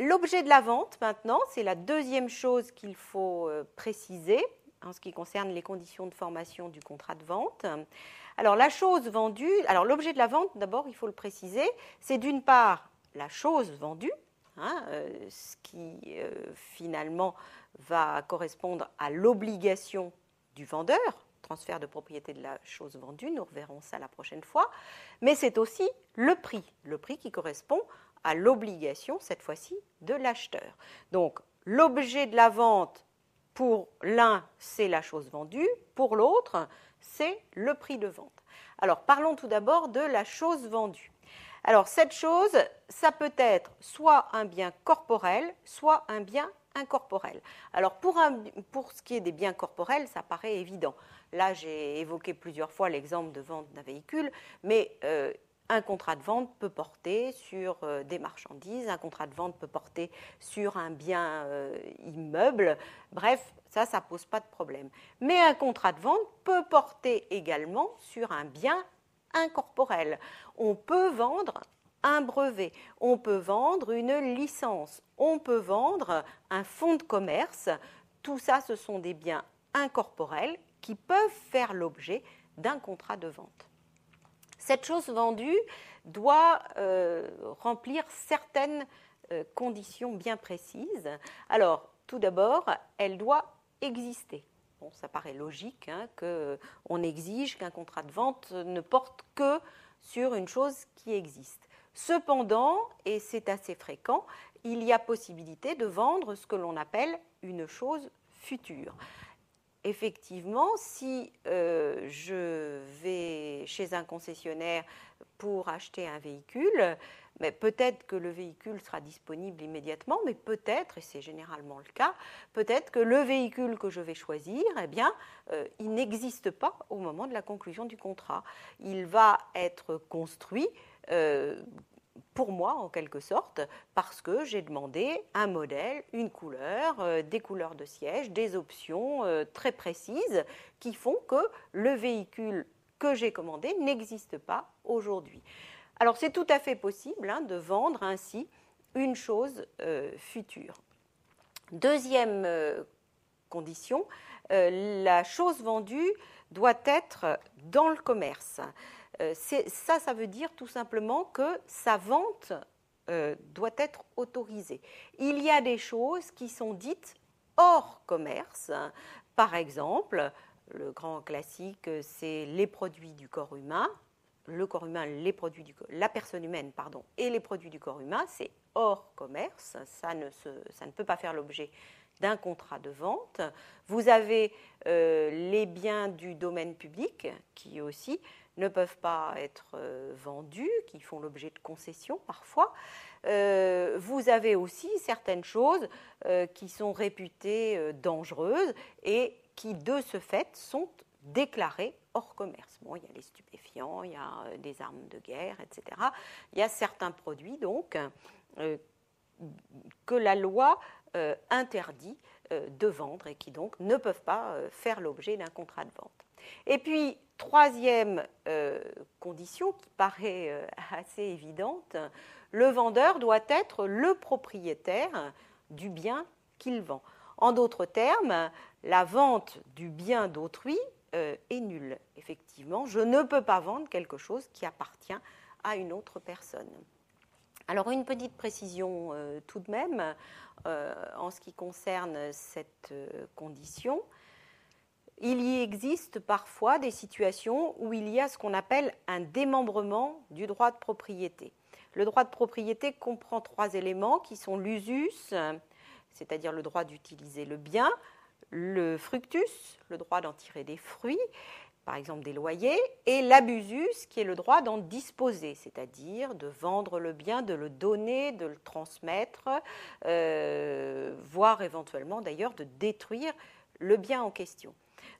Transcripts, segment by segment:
L'objet de la vente, maintenant, c'est la deuxième chose qu'il faut préciser en ce qui concerne les conditions de formation du contrat de vente. Alors, la chose vendue, alors l'objet de la vente, d'abord, il faut le préciser, c'est d'une part la chose vendue, ce qui finalement va correspondre à l'obligation du vendeur, transfert de propriété de la chose vendue, nous reverrons ça la prochaine fois, mais c'est aussi le prix qui correspond à l'obligation, cette fois-ci, de l'acheteur. Donc, l'objet de la vente, pour l'un, c'est la chose vendue, pour l'autre, c'est le prix de vente. Alors, parlons tout d'abord de la chose vendue. Alors, cette chose, ça peut être soit un bien corporel, soit un bien incorporel. Alors, pour ce qui est des biens corporels, ça paraît évident. Là, j'ai évoqué plusieurs fois l'exemple de vente d'un véhicule, mais un contrat de vente peut porter sur des marchandises, un contrat de vente peut porter sur un bien immeuble. Bref, ça ne pose pas de problème. Mais un contrat de vente peut porter également sur un bien incorporel. On peut vendre un brevet, on peut vendre une licence, on peut vendre un fonds de commerce. Tout ça, ce sont des biens incorporels qui peuvent faire l'objet d'un contrat de vente. Cette chose vendue doit remplir certaines conditions bien précises. Alors, tout d'abord, elle doit exister. Bon, ça paraît logique qu'on exige qu'un contrat de vente ne porte que sur une chose qui existe. Cependant, et c'est assez fréquent, il y a possibilité de vendre ce que l'on appelle une chose future. Effectivement, si je vais chez un concessionnaire pour acheter un véhicule, mais peut-être que le véhicule sera disponible immédiatement, mais peut-être, et c'est généralement le cas, peut-être que le véhicule que je vais choisir, il n'existe pas au moment de la conclusion du contrat. Il va être construit pour moi, en quelque sorte, parce que j'ai demandé un modèle, une couleur, des couleurs de siège, des options très précises qui font que le véhicule que j'ai commandé n'existe pas aujourd'hui. Alors, c'est tout à fait possible de vendre ainsi une chose future. Deuxième condition, la chose vendue doit être dans le commerce. Ça veut dire tout simplement que sa vente doit être autorisée. Il y a des choses qui sont dites hors commerce. Par exemple, le grand classique, c'est les produits du corps humain. Le corps humain, la personne humaine, et les produits du corps humain, c'est hors commerce. Ça ne peut pas faire l'objet d'un contrat de vente. Vous avez les biens du domaine public qui aussi ne peuvent pas être vendus, qui font l'objet de concessions parfois. Vous avez aussi certaines choses qui sont réputées dangereuses et qui, de ce fait, sont déclarées hors commerce. Bon, il y a les stupéfiants, il y a des armes de guerre, etc. Il y a certains produits, donc, que la loi interdit de vendre et qui, donc, ne peuvent pas faire l'objet d'un contrat de vente. Et puis, troisième condition qui paraît assez évidente, le vendeur doit être le propriétaire du bien qu'il vend. En d'autres termes, la vente du bien d'autrui est nulle. Effectivement, je ne peux pas vendre quelque chose qui appartient à une autre personne. Alors, une petite précision tout de même en ce qui concerne cette condition. Il y existe parfois des situations où il y a ce qu'on appelle un démembrement du droit de propriété. Le droit de propriété comprend 3 éléments qui sont l'usus, c'est-à-dire le droit d'utiliser le bien, le fructus, le droit d'en tirer des fruits, par exemple des loyers, et l'abusus, qui est le droit d'en disposer, c'est-à-dire de vendre le bien, de le donner, de le transmettre, voire éventuellement d'ailleurs de détruire le bien en question.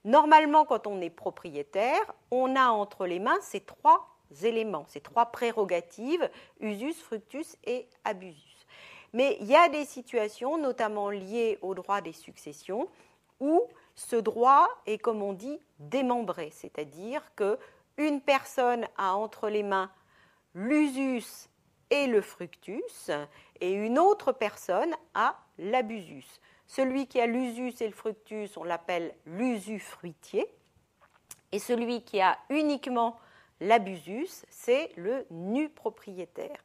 Normalement, quand on est propriétaire, on a entre les mains ces 3 éléments, ces 3 prérogatives, usus, fructus et abusus. Mais il y a des situations, notamment liées au droit des successions, où ce droit est, comme on dit, démembré, c'est-à-dire qu'une personne a entre les mains l'usus et le fructus, et une autre personne a l'abusus. Celui qui a l'usus et le fructus, on l'appelle l'usufruitier, et celui qui a uniquement l'abusus, c'est le nu propriétaire.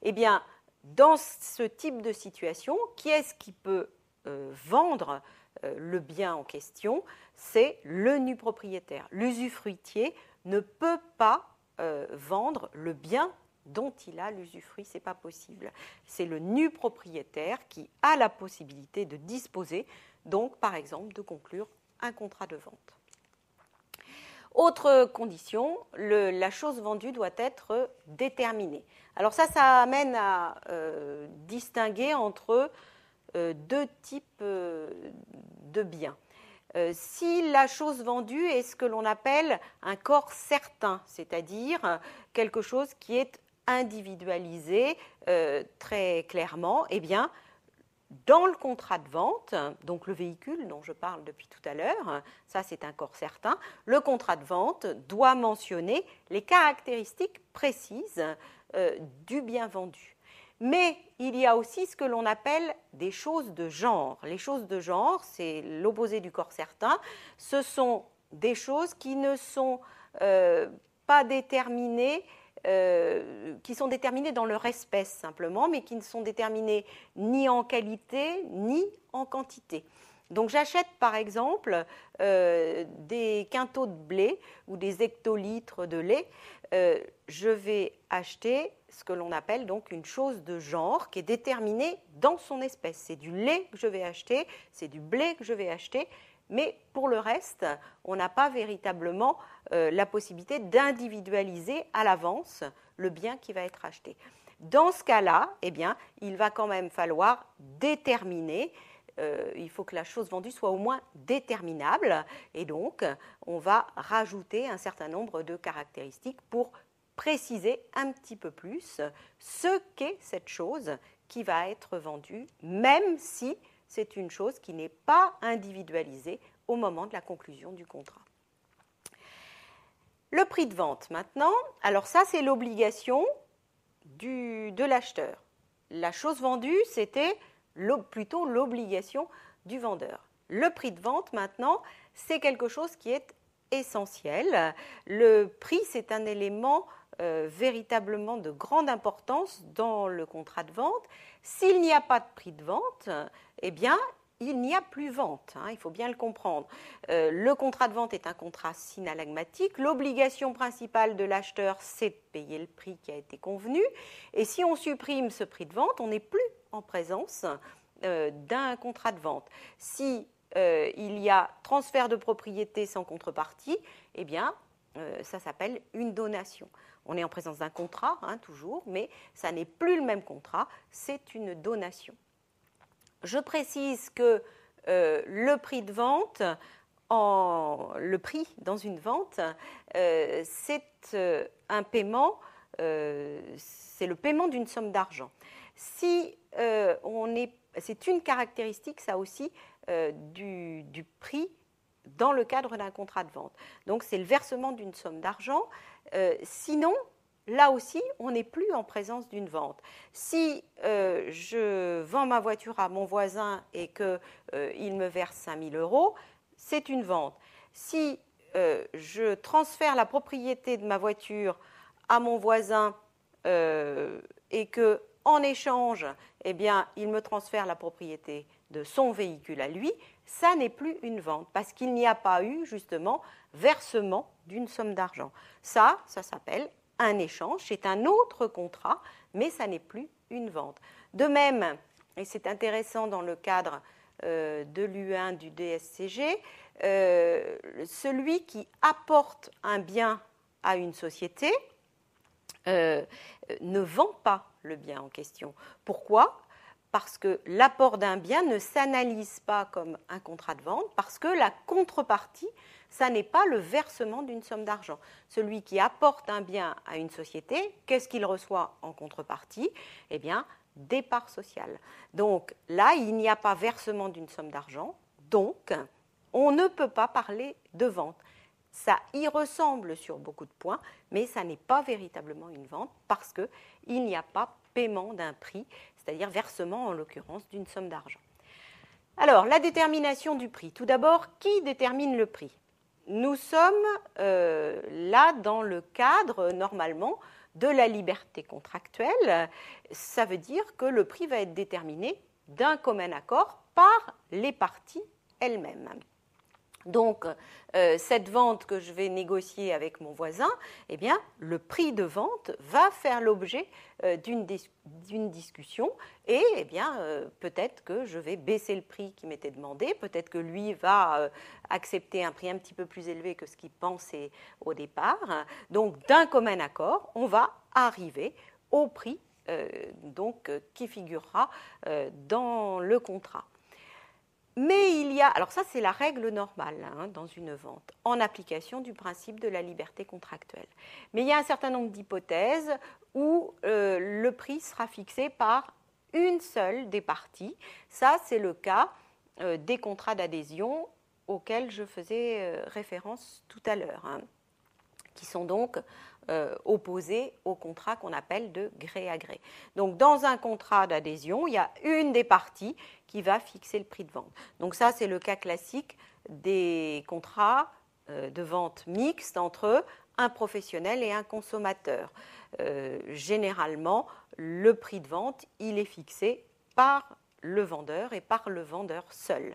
Eh bien, dans ce type de situation, qui est-ce qui peut vendre le bien en question? C'est le nu propriétaire. L'usufruitier ne peut pas vendre le bien dont il a l'usufruit, ce n'est pas possible. C'est le nu propriétaire qui a la possibilité de disposer, donc par exemple de conclure un contrat de vente. Autre condition, la chose vendue doit être déterminée. Alors ça amène à distinguer entre deux types de biens. Si la chose vendue est ce que l'on appelle un corps certain, c'est-à-dire quelque chose qui est individualisé très clairement, eh bien, dans le contrat de vente, donc le véhicule dont je parle depuis tout à l'heure, ça c'est un corps certain, le contrat de vente doit mentionner les caractéristiques précises du bien vendu. Mais il y a aussi ce que l'on appelle des choses de genre. Les choses de genre, c'est l'opposé du corps certain, ce sont des choses qui ne sont pas déterminées, qui sont déterminées dans leur espèce simplement, mais qui ne sont déterminées ni en qualité ni en quantité. Donc j'achète par exemple des quintaux de blé ou des hectolitres de lait. Je vais acheter ce que l'on appelle donc une chose de genre qui est déterminée dans son espèce. C'est du lait que je vais acheter, c'est du blé que je vais acheter, mais pour le reste, on n'a pas véritablement la possibilité d'individualiser à l'avance le bien qui va être acheté. Dans ce cas-là, eh bien, il va quand même falloir déterminer. Il faut que la chose vendue soit au moins déterminable, et donc on va rajouter un certain nombre de caractéristiques pour préciser un petit peu plus ce qu'est cette chose qui va être vendue, même si c'est une chose qui n'est pas individualisée au moment de la conclusion du contrat. Le prix de vente maintenant, alors ça c'est l'obligation de l'acheteur. La chose vendue, c'était plutôt l'obligation du vendeur. Le prix de vente maintenant, c'est quelque chose qui est essentiel. Le prix, c'est un élément véritablement de grande importance dans le contrat de vente. S'il n'y a pas de prix de vente, eh bien, il n'y a plus vente, il faut bien le comprendre. Le contrat de vente est un contrat synallagmatique. L'obligation principale de l'acheteur, c'est de payer le prix qui a été convenu. Et si on supprime ce prix de vente, on n'est plus en présence d'un contrat de vente. Si il y a transfert de propriété sans contrepartie, eh bien, ça s'appelle une donation. On est en présence d'un contrat, toujours, mais ça n'est plus le même contrat, c'est une donation. Je précise que le prix de vente, le prix dans une vente, c'est un paiement, c'est le paiement d'une somme d'argent. C'est une caractéristique, ça aussi, du prix dans le cadre d'un contrat de vente. Donc, c'est le versement d'une somme d'argent. Sinon, là aussi, on n'est plus en présence d'une vente. Si je vends ma voiture à mon voisin et qu'il me verse 5 000 €, c'est une vente. Si je transfère la propriété de ma voiture à mon voisin et qu'en échange, eh bien, il me transfère la propriété de son véhicule à lui, ça n'est plus une vente parce qu'il n'y a pas eu justement versement d'une somme d'argent. Ça s'appelle un échange, c'est un autre contrat, mais ça n'est plus une vente. De même, et c'est intéressant dans le cadre de l'U1 du DSCG, celui qui apporte un bien à une société ne vend pas le bien en question. Pourquoi ? Parce que l'apport d'un bien ne s'analyse pas comme un contrat de vente, parce que la contrepartie, ça n'est pas le versement d'une somme d'argent. Celui qui apporte un bien à une société, qu'est-ce qu'il reçoit en contrepartie ? Eh bien, des parts sociales. Donc là, il n'y a pas versement d'une somme d'argent, donc on ne peut pas parler de vente. Ça y ressemble sur beaucoup de points, mais ça n'est pas véritablement une vente parce qu'il n'y a pas paiement d'un prix. c'est-à-dire versement en l'occurrence d'une somme d'argent. Alors, la détermination du prix. Tout d'abord, qui détermine le prix? Nous sommes là dans le cadre, normalement, de la liberté contractuelle. Ça veut dire que le prix va être déterminé d'un commun accord par les parties elles-mêmes. Donc, cette vente que je vais négocier avec mon voisin, eh bien, le prix de vente va faire l'objet d'une discussion et eh bien, peut-être que je vais baisser le prix qui m'était demandé, peut-être que lui va accepter un prix un petit peu plus élevé que ce qu'il pensait au départ. Donc, d'un commun accord, on va arriver au prix qui figurera dans le contrat. Mais il y a, alors ça c'est la règle normale dans une vente, en application du principe de la liberté contractuelle. Mais il y a un certain nombre d'hypothèses où le prix sera fixé par une seule des parties. Ça c'est le cas des contrats d'adhésion auxquels je faisais référence tout à l'heure, qui sont donc opposés au contrat qu'on appelle de gré à gré. Donc dans un contrat d'adhésion, il y a une des parties qui va fixer le prix de vente. Donc ça, c'est le cas classique des contrats de vente mixte entre un professionnel et un consommateur. Généralement, le prix de vente, il est fixé par le vendeur et par le vendeur seul.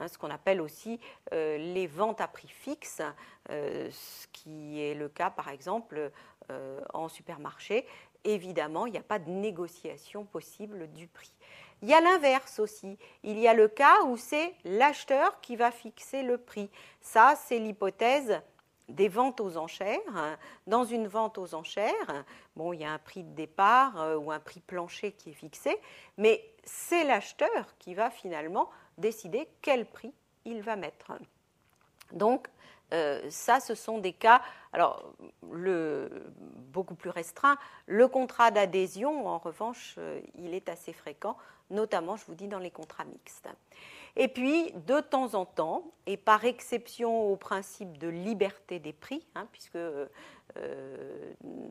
Ce qu'on appelle aussi les ventes à prix fixe, ce qui est le cas par exemple en supermarché. Évidemment, il n'y a pas de négociation possible du prix. Il y a l'inverse aussi. Il y a le cas où c'est l'acheteur qui va fixer le prix. Ça, c'est l'hypothèse des ventes aux enchères. Dans une vente aux enchères, bon, il y a un prix de départ ou un prix plancher qui est fixé, mais c'est l'acheteur qui va finalement décider quel prix il va mettre. Donc, ça, ce sont des cas beaucoup plus restreints. Le contrat d'adhésion, en revanche, il est assez fréquent, notamment, je vous dis, dans les contrats mixtes. Et puis, de temps en temps, et par exception au principe de liberté des prix, puisque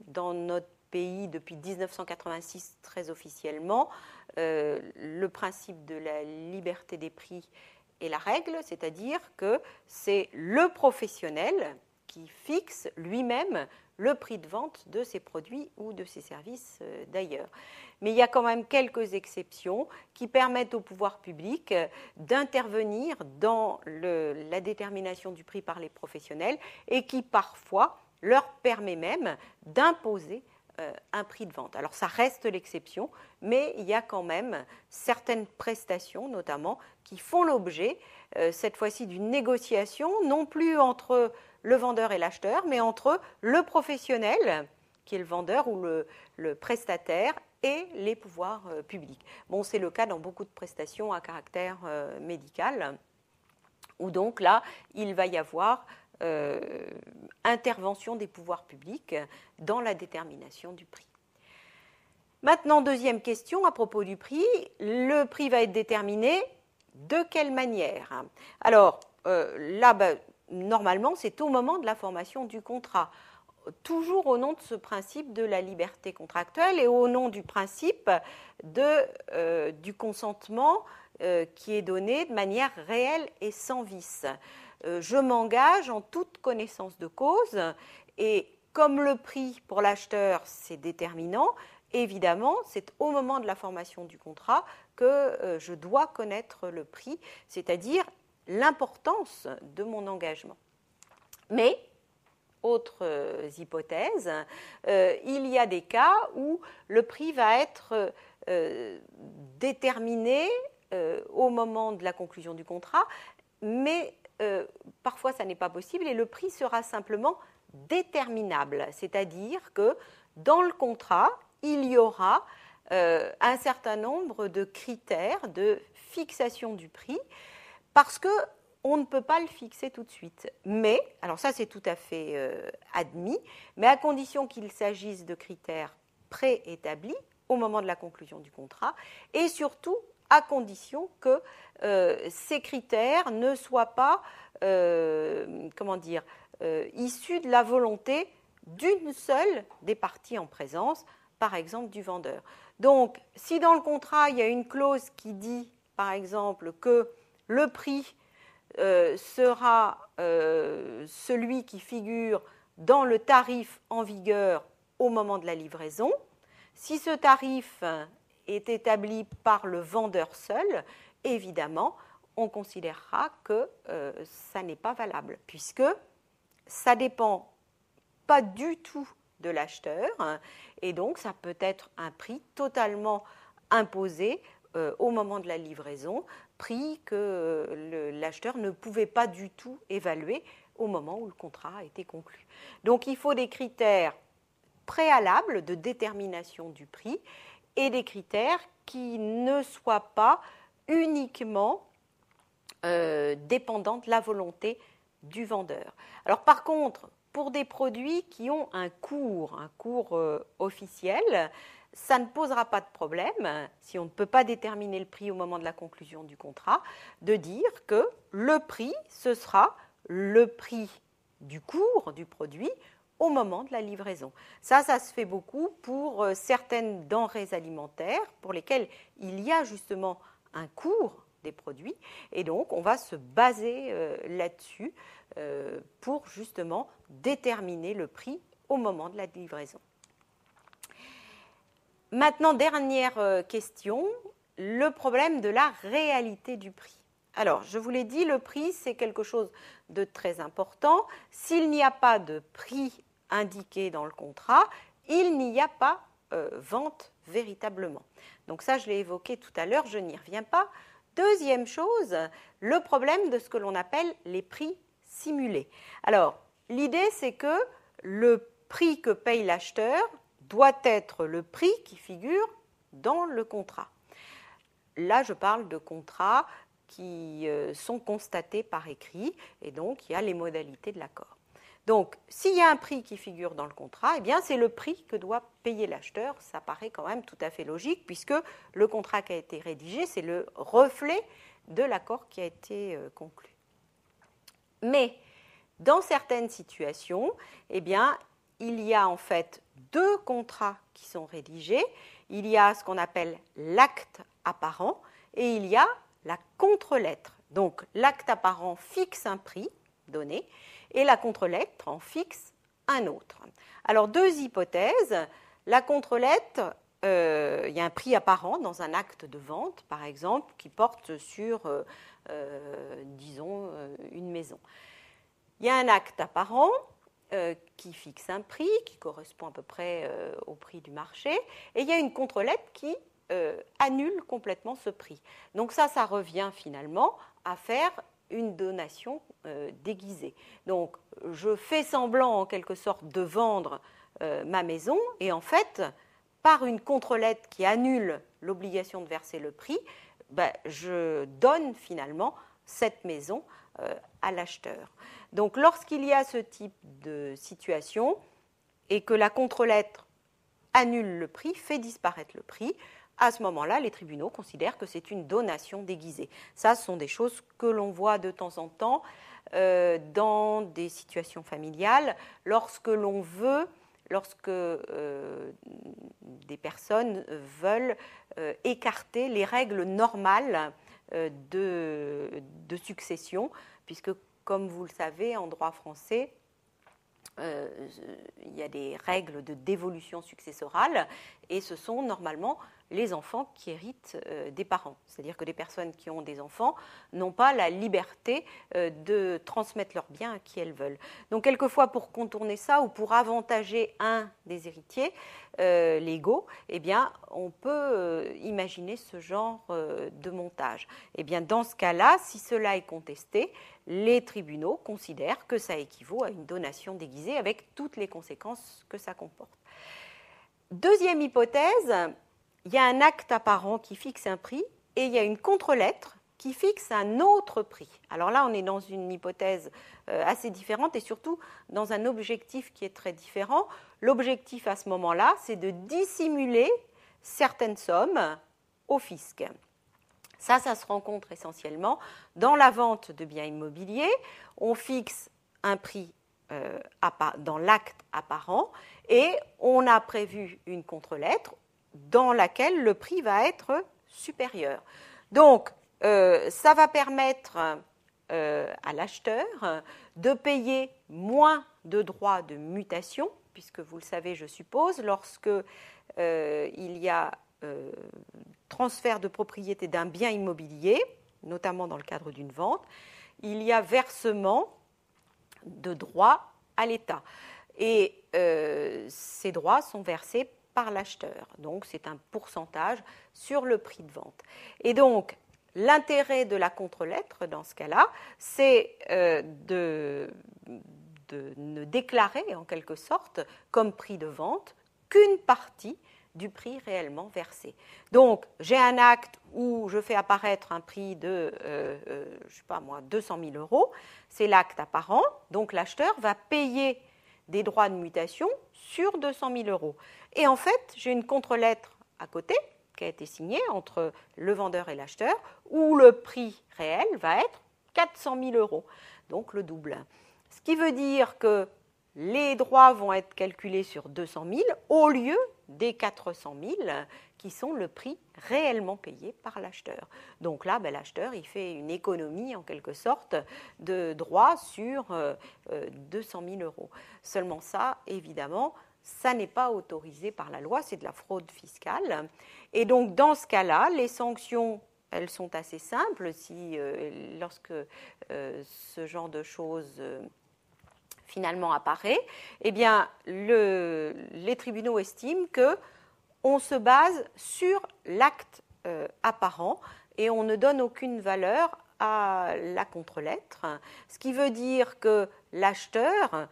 dans notre pays, depuis 1986, très officiellement, le principe de la liberté des prix est la règle, c'est-à-dire que c'est le professionnel qui fixe lui-même le prix de vente de ses produits ou de ses services d'ailleurs. Mais il y a quand même quelques exceptions qui permettent au pouvoir public d'intervenir dans la détermination du prix par les professionnels et qui parfois leur permet même d'imposer un prix de vente. Alors ça reste l'exception, mais il y a quand même certaines prestations notamment qui font l'objet cette fois-ci d'une négociation, non plus entre le vendeur et l'acheteur, mais entre le professionnel, qui est le vendeur ou le prestataire, et les pouvoirs publics. Bon, c'est le cas dans beaucoup de prestations à caractère médical, où donc là, il va y avoir intervention des pouvoirs publics dans la détermination du prix. Maintenant, deuxième question à propos du prix. Le prix va être déterminé de quelle manière? Alors, là, normalement, c'est au moment de la formation du contrat, toujours au nom de ce principe de la liberté contractuelle et au nom du principe du consentement qui est donné de manière réelle et sans vice. Je m'engage en toute connaissance de cause et comme le prix pour l'acheteur, c'est déterminant, évidemment, c'est au moment de la formation du contrat que je dois connaître le prix, c'est-à-dire l'importance de mon engagement. Mais, autres hypothèses, il y a des cas où le prix va être déterminé au moment de la conclusion du contrat, mais parfois ça n'est pas possible et le prix sera simplement déterminable, c'est-à-dire que dans le contrat, il y aura un certain nombre de critères de fixation du prix parce qu'on ne peut pas le fixer tout de suite. Mais, alors ça c'est tout à fait admis, mais à condition qu'il s'agisse de critères préétablis au moment de la conclusion du contrat et surtout à condition que ces critères ne soient pas issus de la volonté d'une seule des parties en présence, par exemple du vendeur. Donc, si dans le contrat, il y a une clause qui dit, par exemple, que le prix sera celui qui figure dans le tarif en vigueur au moment de la livraison, si ce tarif est établi par le vendeur seul, évidemment, on considérera que ça n'est pas valable, puisque ça ne dépend pas du tout de l'acheteur, et donc ça peut être un prix totalement imposé au moment de la livraison, prix que l'acheteur ne pouvait pas du tout évaluer au moment où le contrat a été conclu. Donc il faut des critères préalables de détermination du prix et des critères qui ne soient pas uniquement dépendants de la volonté du vendeur. Alors par contre, pour des produits qui ont un cours officiel, ça ne posera pas de problème, si on ne peut pas déterminer le prix au moment de la conclusion du contrat, de dire que le prix, ce sera le prix du cours du produit au moment de la livraison. Ça se fait beaucoup pour certaines denrées alimentaires pour lesquelles il y a justement un cours des produits, et donc on va se baser là-dessus pour justement déterminer le prix au moment de la livraison. Maintenant, dernière question, le problème de la réalité du prix. Alors, je vous l'ai dit, le prix, c'est quelque chose de très important. S'il n'y a pas de prix indiqué dans le contrat, il n'y a pas vente véritablement. Donc ça, je l'ai évoqué tout à l'heure, je n'y reviens pas. Deuxième chose, le problème de ce que l'on appelle les prix simulés. Alors, l'idée, c'est que le prix que paye l'acheteur doit être le prix qui figure dans le contrat. Là, je parle de contrats qui sont constatés par écrit, et donc il y a les modalités de l'accord. Donc, s'il y a un prix qui figure dans le contrat, eh bien, c'est le prix que doit payer l'acheteur. Ça paraît quand même tout à fait logique, puisque le contrat qui a été rédigé, c'est le reflet de l'accord qui a été conclu. Mais, dans certaines situations, eh bien, il y a en fait deux contrats qui sont rédigés. Il y a ce qu'on appelle l'acte apparent et il y a la contre-lettre. Donc, l'acte apparent fixe un prix donné et la contre-lettre en fixe un autre. Alors, deux hypothèses. La contre-lettre, il y a un prix apparent dans un acte de vente, par exemple, qui porte sur, disons, une maison. Il y a un acte apparent qui fixe un prix, qui correspond à peu près au prix du marché, et il y a une contre-lettre qui annule complètement ce prix. Donc ça revient finalement à faire une donation déguisée. Donc je fais semblant en quelque sorte de vendre ma maison, et en fait, par une contre-lettre qui annule l'obligation de verser le prix, je donne finalement cette maison à l'acheteur. Donc, lorsqu'il y a ce type de situation et que la contre-lettre annule le prix, fait disparaître le prix, à ce moment-là, les tribunaux considèrent que c'est une donation déguisée. Ça, ce sont des choses que l'on voit de temps en temps dans des situations familiales, lorsque des personnes veulent écarter les règles normales de succession, puisque, comme vous le savez, en droit français, il y a des règles de dévolution successorale, et ce sont normalement les enfants qui héritent des parents. C'est-à-dire que des personnes qui ont des enfants n'ont pas la liberté de transmettre leurs biens à qui elles veulent. Donc, quelquefois, pour contourner ça ou pour avantager un des héritiers légaux, eh bien, on peut imaginer ce genre de montage. Eh bien, dans ce cas-là, si cela est contesté, les tribunaux considèrent que ça équivaut à une donation déguisée avec toutes les conséquences que ça comporte. Deuxième hypothèse, il y a un acte apparent qui fixe un prix et il y a une contre-lettre qui fixe un autre prix. Alors là, on est dans une hypothèse assez différente et surtout dans un objectif qui est très différent. L'objectif à ce moment-là, c'est de dissimuler certaines sommes au fisc. Ça se rencontre essentiellement dans la vente de biens immobiliers. On fixe un prix dans l'acte apparent et on a prévu une contre-lettre dans laquelle le prix va être supérieur. Donc, ça va permettre à l'acheteur de payer moins de droits de mutation, puisque vous le savez, je suppose, lorsque il y a transfert de propriété d'un bien immobilier, notamment dans le cadre d'une vente, il y a versement de droits à l'État. Et ces droits sont versés par l'acheteur. Donc, c'est un pourcentage sur le prix de vente. Et donc, l'intérêt de la contre-lettre, dans ce cas-là, c'est de ne déclarer, en quelque sorte, comme prix de vente, qu'une partie du prix réellement versé. Donc, j'ai un acte où je fais apparaître un prix de, je sais pas moi, 200 000 euros. C'est l'acte apparent. Donc, l'acheteur va payer des droits de mutation sur 200 000 euros. Et en fait, j'ai une contre-lettre à côté qui a été signée entre le vendeur et l'acheteur, où le prix réel va être 400 000 euros, donc le double. Ce qui veut dire que les droits vont être calculés sur 200 000 au lieu des 400 000 qui sont le prix réellement payé par l'acheteur. Donc là, l'acheteur, il fait une économie en quelque sorte de droits sur 200 000 euros. Seulement ça, évidemment, ça n'est pas autorisé par la loi, c'est de la fraude fiscale. Et donc dans ce cas-là, les sanctions, elles sont assez simples. Lorsque ce genre de choses finalement apparaît, eh bien, les tribunaux estiment qu'on se base sur l'acte apparent et on ne donne aucune valeur à la contre-lettre, ce qui veut dire que l'acheteur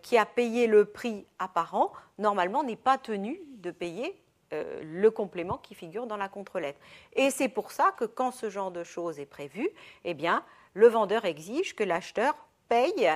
qui a payé le prix apparent, normalement, n'est pas tenu de payer le complément qui figure dans la contre-lettre. Et c'est pour ça que quand ce genre de choses est prévu, eh bien, le vendeur exige que l'acheteur paye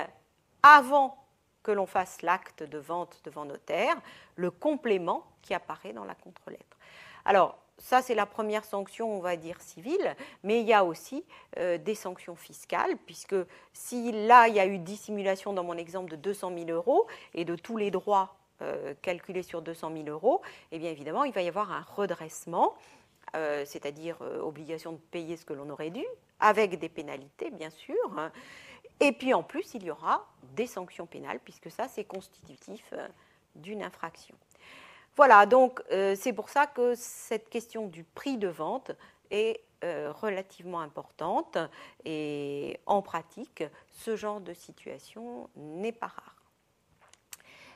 avant que l'on fasse l'acte de vente devant notaire, le complément qui apparaît dans la contre-lettre. Alors, ça, c'est la première sanction, on va dire, civile, mais il y a aussi des sanctions fiscales, puisque si là, il y a eu dissimulation dans mon exemple de 200 000 euros et de tous les droits calculés sur 200 000 euros, eh bien, évidemment, il va y avoir un redressement, c'est-à-dire obligation de payer ce que l'on aurait dû, avec des pénalités, bien sûr. Et puis, en plus, il y aura des sanctions pénales, puisque ça, c'est constitutif d'une infraction. Voilà, donc c'est pour ça que cette question du prix de vente est relativement importante et en pratique, ce genre de situation n'est pas rare.